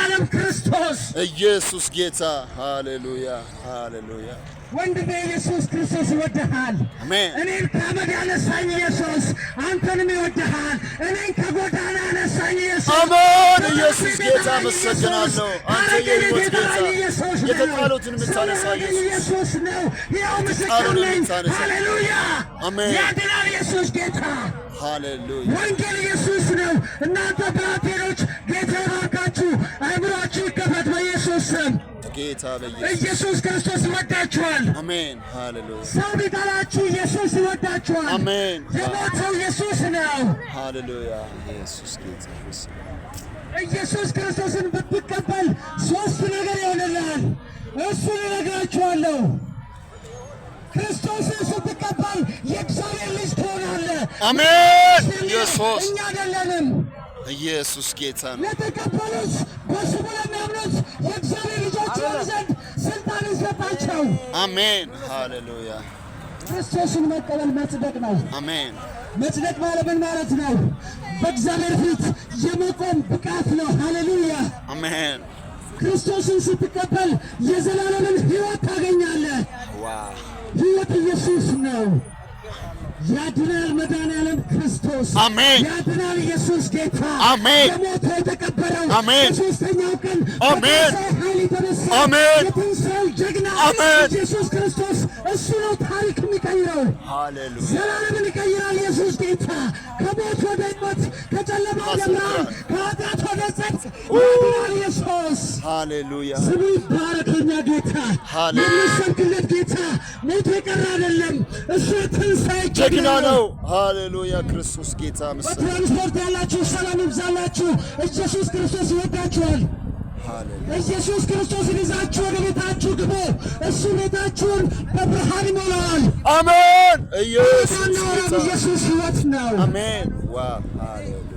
ዓለም ክርስቶስ ኢየሱስ ጌታ ሃሌሉያ ሃሌሉያ ወንድሜ ኢየሱስ ክርስቶስ ይወድሃል። አሜን። እኔን ከአመድ ያነሳኝ ኢየሱስ አንተንም ይወድሃል። እኔን ከጎዳና ያነሳኝ ኢየሱስ አሜን። ኢየሱስ ጌታ አመሰግናለሁ። አንተ የሕይወት ጌታ የተጣሉትን የምታነሳ ኢየሱስ ነው። ይኸው ምስክር ነኝ። ሃሌሉያ አሜን። ያድናል ኢየሱስ ጌታ ሃሌሉያ ወንጌል ኢየሱስ ነው። እናንተ ብላቴኖች ጌታ ይባርካችሁ፣ አእምሯችሁ ይከፈት በኢየሱስ ስም። ጌታ ኢየሱስ ክርስቶስ ይወዳችኋል። አሜን ሃሌሉያ። ሰው ቢጠላችሁ ኢየሱስ ይወዳችኋል። አሜን። የሞተው ኢየሱስ ነው። ሃሌሉያ ኢየሱስ ጌታ ኢየሱስ ክርስቶስን ብትቀበል ሶስት ነገር ይሆንልሃል። እሱን እነግራችኋለሁ። ክርስቶስን ስትቀበል የእግዚአብሔር ልጅ ትሆናለህ። አሜን። ኢየሱስ እኛ አይደለንም። ኢየሱስ ጌታ ነው። ለተቀበሉት በስሙ ለሚያምኑት የእግዚአብሔር ልጆች ይሆኑ ዘንድ ስልጣን ይሰጣቸው። አሜን ሃሌሉያ። ክርስቶስን መቀበል መጽደቅ ነው። አሜን። መጽደቅ ማለት ምን ማለት ነው? በእግዚአብሔር ፊት የመቆም ብቃት ነው። ሃሌሉያ አሜን። ክርስቶስን ስትቀበል የዘላለምን ሕይወት ታገኛለህ። ዋው ሕይወት ኢየሱስ ነው። ያድናል መድኃኒዓለም ክርስቶስ አሜን። ያድናል ኢየሱስ ጌታ አሜን። የሞተው የተቀበረው አሜን። በሦስተኛው ቀን አሜን። ኃይል የተነሳ አሜን። የትንሣኤው ጀግና አሜን። ኢየሱስ ክርስቶስ እሱ ነው ታሪክ የሚቀይረው። ሃሌሉያ ዘላለምን ይቀይራል ኢየሱስ ጌታ። ከሞት ወደ ሕይወት፣ ከጨለማ ወደ ብርሃን፣ ከኃጢአት ወደ ጽድቅ ያድናል ኢየሱስ። ሃሌሉያ ስሙ ይባረክ የእኛ ጌታ። ሃሌሉያ የሚሰብክለት ጌታ ሞት የቀረ አይደለም። እሱ የትንሣኤ ጀግና ነው። ሃሌሉያ ክርስቶስ ጌታ ምስል በትራንስፖርት ያላችሁ ሰላም ይብዛላችሁ። ኢየሱስ ክርስቶስ ይወዳችኋል። ኢየሱስ ክርስቶስን ይዛችሁ ወደ ቤታችሁ ግቡ። እሱ ቤታችሁን በብርሃን ይሞላዋል። አሜን። ኢየሱስ ኢየሱስ ሕይወት ነው። አሜን። ዋው ሃሌሉያ